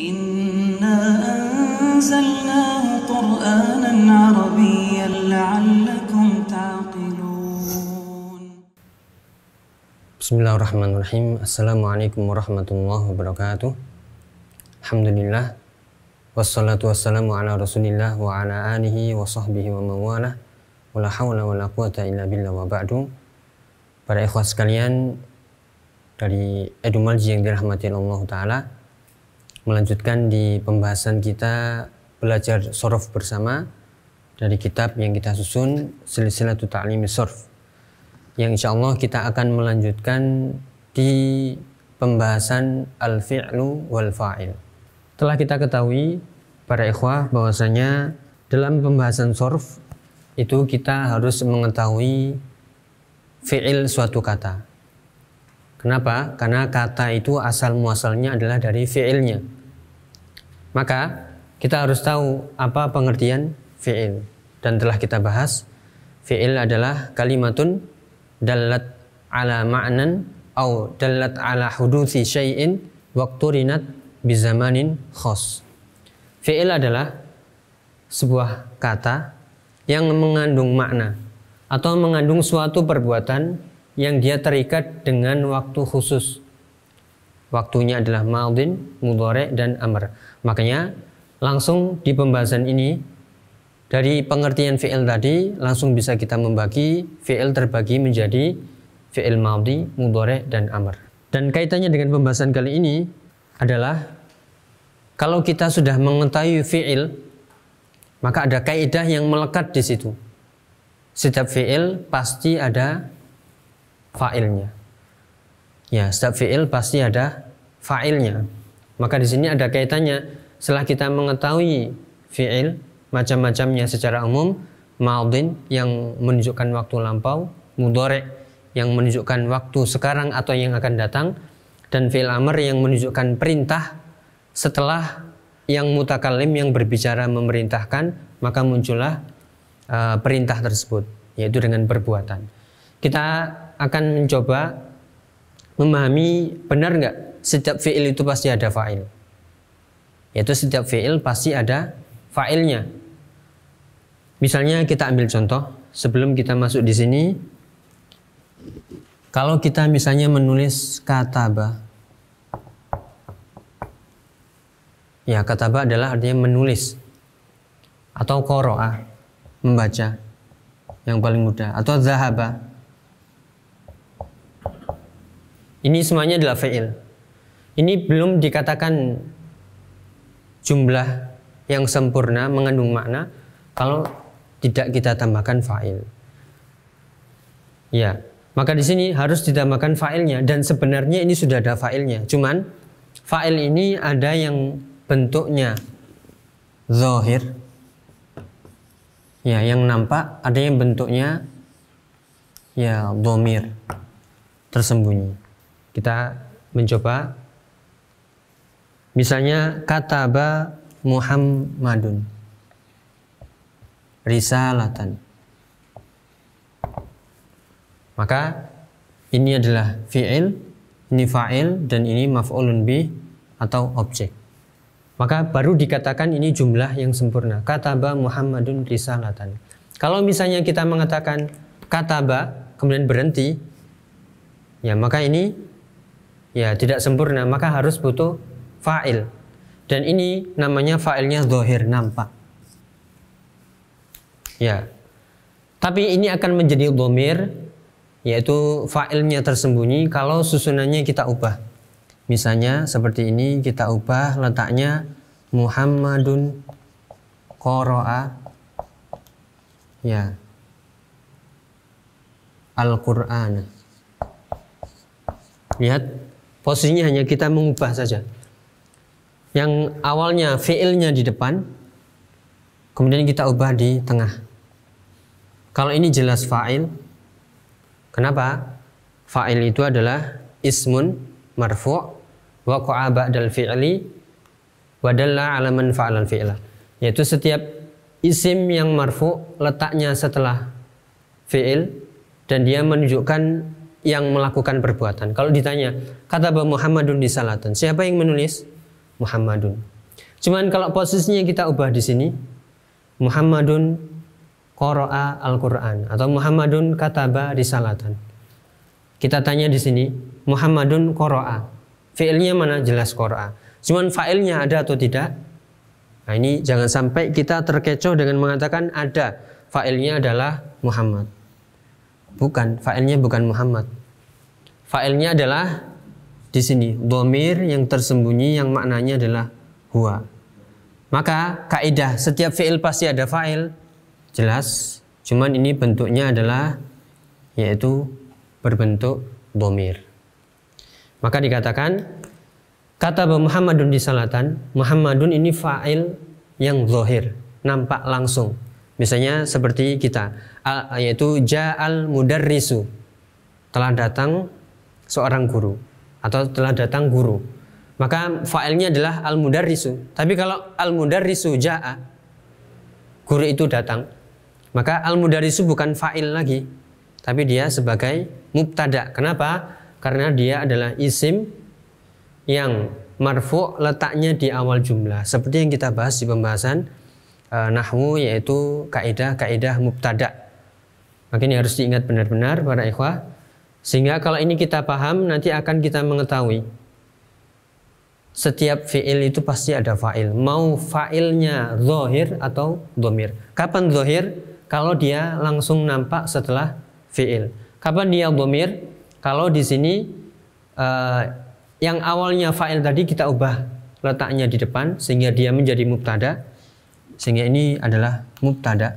إنا أنزلناه قرآنا عربيا لعلكم تعقلون. Bismillahirrahmanirrahim. Assalamualaikum warahmatullahi wabarakatuh. Alhamdulillah, wassalatu wassalamu ala rasulillah wa ala alihi wa sahbihi wa mawalah, wa la hawla wa la quwata illa billah wa ba'du. Para ikhwah sekalian dari Edumalji yang dirahmati Allah Ta'ala, melanjutkan di pembahasan kita belajar shorof bersama dari kitab yang kita susun, Silsilatul Ta'limi Shorf, yang insya Allah kita akan melanjutkan di pembahasan al-fi'lu wal fa'il. Telah kita ketahui para ikhwah bahwasanya dalam pembahasan shorf itu kita harus mengetahui fi'il suatu kata. Kenapa? Karena kata itu asal muasalnya adalah dari fi'ilnya. Maka kita harus tahu apa pengertian fi'il. Dan telah kita bahas, fi'il adalah kalimatun dallat ala ma'nan au dallat ala huduthi syai'in waqturinat bizamanin khos. Fi'il adalah sebuah kata yang mengandung makna atau mengandung suatu perbuatan yang dia terikat dengan waktu khusus. Waktunya adalah madin, mudhari, dan amr. Makanya langsung di pembahasan ini, dari pengertian fi'il tadi langsung bisa kita membagi fi'il terbagi menjadi fi'il madhi, mudhari, dan amr. Dan kaitannya dengan pembahasan kali ini adalah kalau kita sudah mengetahui fi'il, maka ada kaidah yang melekat di situ. Setiap fi'il pasti ada fa'ilnya. Ya, setiap fi'il pasti ada fa'ilnya. Maka di sini ada kaitannya. Setelah kita mengetahui fi'il macam-macamnya secara umum, madin yang menunjukkan waktu lampau, mudhari yang menunjukkan waktu sekarang atau yang akan datang, dan fi'il amr yang menunjukkan perintah setelah yang mutakallim yang berbicara memerintahkan, maka muncullah perintah tersebut, yaitu dengan perbuatan. Kita akan mencoba memahami benar nggak setiap fi'il itu pasti ada fa'il. Yaitu setiap fi'il pasti ada fa'ilnya. Misalnya kita ambil contoh sebelum kita masuk di sini. Kalau kita misalnya menulis kataba. Ya, kataba adalah artinya menulis. Atau qara'a, membaca. Yang paling mudah. Atau zahaba. Ini semuanya adalah fi'il. Ini belum dikatakan jumlah yang sempurna mengandung makna kalau tidak kita tambahkan fa'il. Ya, maka di sini harus ditambahkan fa'ilnya, dan sebenarnya ini sudah ada fa'ilnya. Cuman fa'il ini ada yang bentuknya zahir, ya, yang nampak, ada yang bentuknya ya dhamir, tersembunyi. Kita mencoba, misalnya kataba Muhammadun risalatan. Maka ini adalah fi'il, ini fa'il, dan ini maf'ulun bih atau objek. Maka baru dikatakan ini jumlah yang sempurna. Kataba Muhammadun risalatan. Kalau misalnya kita mengatakan kataba kemudian berhenti, ya maka ini ya tidak sempurna, maka harus butuh fa'il. Dan ini namanya fa'ilnya zahir, nampak. Ya. Tapi ini akan menjadi dhamir, yaitu fa'ilnya tersembunyi kalau susunannya kita ubah. Misalnya seperti ini, kita ubah letaknya Muhammadun qara'a ya Al-Qur'an. Lihat, posisinya hanya kita mengubah saja. Yang awalnya fi'ilnya di depan, kemudian kita ubah di tengah. Kalau ini jelas fa'il. Kenapa? Fa'il itu adalah ismun marfu' waqa'a ba'dal fi'li wa dalla 'ala man fa'alal fi'la. Yaitu setiap isim yang marfu' letaknya setelah fi'il dan dia menunjukkan yang melakukan perbuatan. Kalau ditanya, kataba Muhammadun risalatan, siapa yang menulis? Muhammadun. Cuman kalau posisinya kita ubah di sini, Muhammadun qara'a al-Qur'an atau Muhammadun kataba risalatan. Kita tanya di sini, Muhammadun qara'a. Fi'ilnya mana? Jelas qara'a. Cuman fa'ilnya ada atau tidak? Nah, ini jangan sampai kita terkecoh dengan mengatakan ada. Fa'ilnya adalah Muhammad. Bukan, fa'ilnya bukan Muhammad. Fa'ilnya adalah di sini dhamir yang tersembunyi yang maknanya adalah huwa. Maka kaidah setiap fi'il pasti ada fa'il, jelas. Cuman ini bentuknya adalah yaitu berbentuk dhamir. Maka dikatakan kataba Muhammadun risalatan. Muhammadun ini fa'il yang zahir, nampak langsung. Misalnya seperti kita, yaitu ja'al mudarrisu, telah datang seorang guru atau telah datang guru. Maka fa'ilnya adalah al-mudarrisu. Tapi kalau al-mudarrisu ja'a, guru itu datang, maka al-mudarrisu bukan fa'il lagi, tapi dia sebagai mubtada. Kenapa? Karena dia adalah isim yang marfu' letaknya di awal jumlah. Seperti yang kita bahas di pembahasan nahwu, yaitu kaidah mubtada. Maka ini harus diingat benar-benar para ikhwah. Sehingga kalau ini kita paham, nanti akan kita mengetahui setiap fi'il itu pasti ada fa'il. Mau fa'ilnya zahir atau dhamir. Kapan zahir? Kalau dia langsung nampak setelah fi'il. Kapan dia dhamir? Kalau di sini yang awalnya fa'il tadi kita ubah letaknya di depan sehingga dia menjadi mubtada. Sehingga ini adalah mubtada.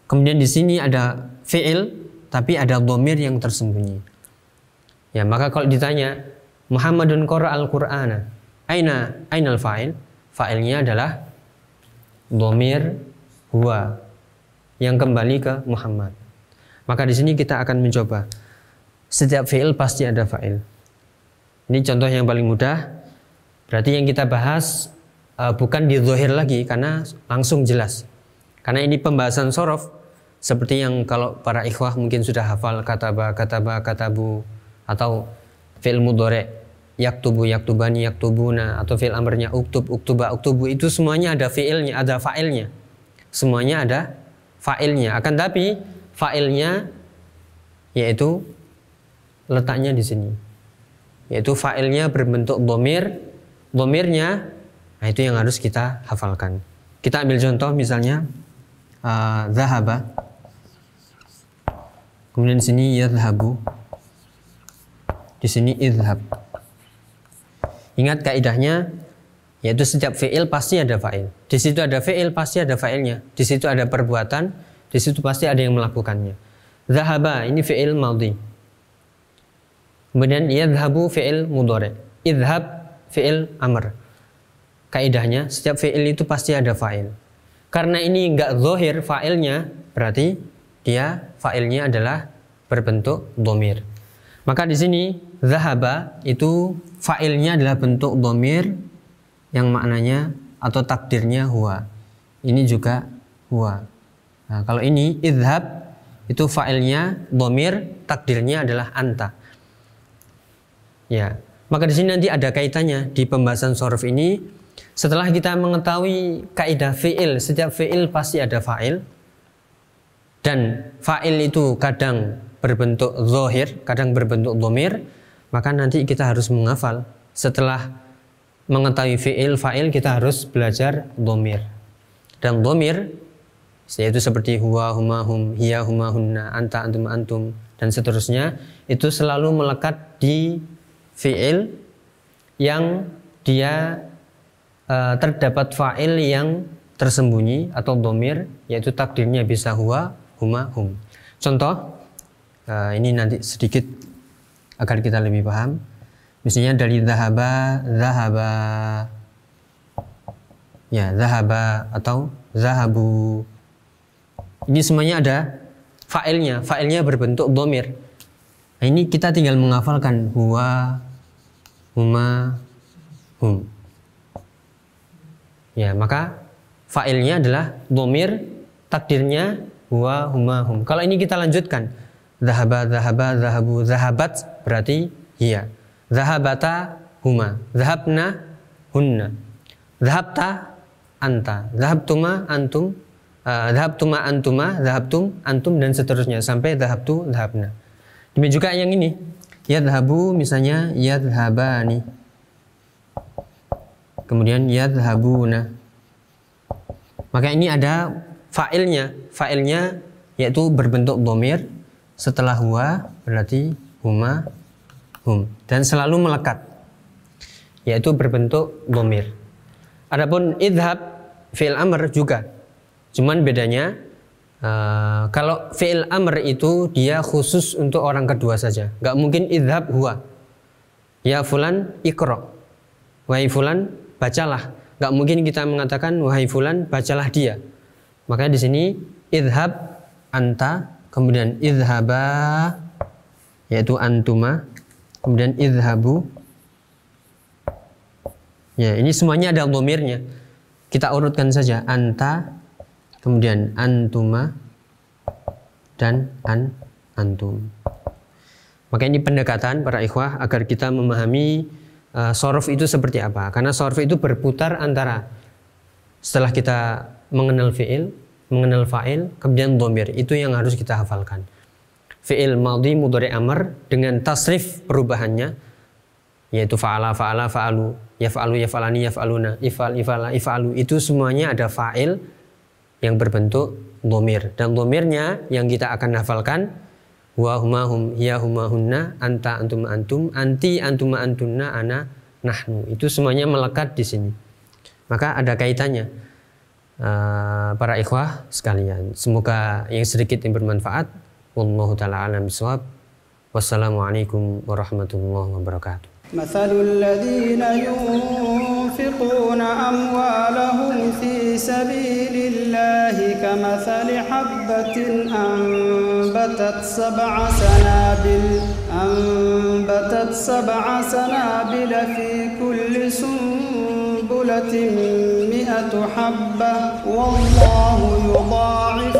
Kemudian di sini ada fi'il tapi ada dhamir yang tersembunyi. Ya, maka kalau ditanya Muhammadun qara'al Qur'ana, ainal fa'il? Fa'ilnya adalah dhamir huwa yang kembali ke Muhammad. Maka di sini kita akan mencoba. Setiap fi'il pasti ada fa'il. Ini contoh yang paling mudah. Berarti yang kita bahas bukan di zahir lagi karena langsung jelas. Karena ini pembahasan shorof. Seperti yang kalau para ikhwah mungkin sudah hafal kataba, katabu, atau fi'il mudhari' yaktubu, yaktubani, yaktubuna, atau fi'il amrnya uktub, uktuba, uktubu, itu semuanya ada fi'ilnya, ada fa'ilnya. Semuanya ada fa'ilnya. Akan tapi fa'ilnya yaitu letaknya di sini. Yaitu fa'ilnya berbentuk dhamir. Dhamirnya, nah itu yang harus kita hafalkan. Kita ambil contoh misalnya zahaba. Kemudian di sini yadhhabu. Di sini idhhab. Ingat kaidahnya, yaitu setiap fi'il pasti ada fa'il. Di situ ada fi'il pasti ada fa'ilnya. Di situ ada perbuatan, di situ pasti ada yang melakukannya. Zahaba ini fi'il madhi. Kemudian yadhhabu fi'il mudhari'. Idhhab fi'il amr. Kaidahnya setiap fi'il itu pasti ada fa'il. Karena ini enggak zahir fa'ilnya, berarti dia fa'ilnya adalah berbentuk dhamir. Maka di sini zahaba itu fa'ilnya adalah bentuk dhamir yang maknanya atau takdirnya huwa. Ini juga huwa. Nah, kalau ini idhhab itu fa'ilnya dhamir, takdirnya adalah anta. Ya, maka di sini nanti ada kaitannya di pembahasan shorof ini. Setelah kita mengetahui kaidah fi'il, setiap fi'il pasti ada fa'il. Dan fa'il itu kadang berbentuk zahir, kadang berbentuk dhamir, maka nanti kita harus menghafal. Setelah mengetahui fi'il, fa'il, kita harus belajar dhamir. Dan dhamir yaitu seperti huwa, huma, hum, hiya, huma, hunna, anta, antum, antum, dan seterusnya, itu selalu melekat di fi'il yang dia terdapat fa'il yang tersembunyi atau dhamir, yaitu takdirnya bisa huwa, huma, hum. Contoh ini nanti sedikit agar kita lebih paham. Misalnya dari zahaba, zahaba, ya zahaba atau zahabu. Ini semuanya ada fa'ilnya. Fa'ilnya berbentuk dhamir. Nah, ini kita tinggal menghafalkan huwa, huma, hum. Ya, maka fa'ilnya adalah dhamir, takdirnya huwa, huma, hum. Kalau ini kita lanjutkan, zahaba, zahaba, zahabu, zahabat, berarti hiya. Zahabata huma, zahabna hunna. Dhahabta anta, dhahabtuma antum, dhahabtuma antuma, dhahabtum antum, dan seterusnya sampai dhahabtu dhahabna. Demikian juga yang ini, yadhabu misalnya yadhabani, kemudian yadhabuna. Maka ini ada fa'ilnya yaitu berbentuk dhamir, setelah huwa berarti huma, hum, dan selalu melekat, yaitu berbentuk dhamir. Adapun idhab fi'il amr juga, cuman bedanya kalau fi'il amr itu dia khusus untuk orang kedua saja, nggak mungkin idhab huwa, ya fulan iqra, wahai fulan bacalah, nggak mungkin kita mengatakan wahai fulan bacalah dia. Makanya di sini idhab anta, kemudian idhaba yaitu antuma, kemudian idhabu. Ya, ini semuanya ada dhamirnya. Kita urutkan saja, anta, kemudian antuma, dan antum. Maka ini pendekatan para ikhwah agar kita memahami shorf itu seperti apa. Karena shorf itu berputar antara setelah kita mengenal fi'il, mengenal fa'il, kemudian dhamir. Itu yang harus kita hafalkan. Fi'il madhi mudhari amr dengan tasrif perubahannya, yaitu fa'ala, fa'ala, fa'alu, yaf'alu, yaf'alani, yaf'aluna, if'al, if'ala, if'alu. Itu semuanya ada fa'il yang berbentuk dhamir. Dan dhamirnya yang kita akan hafalkan, wa huma hum, hiya huma hunna, anta antum antum, anti antuma antunna, ana nahnu. Itu semuanya melekat di sini. Maka ada kaitannya. Para ikhwah sekalian, semoga yang sedikit yang bermanfaat. Wallahu ta'ala alam bisawab. Wassalamualaikum warahmatullahi wabarakatuh. مثل الذين ينفقون أموالهم في سبيل الله كمثل حبة أنبتت سبع سنابل في كل سنبلة 100 حبة والله يضاعف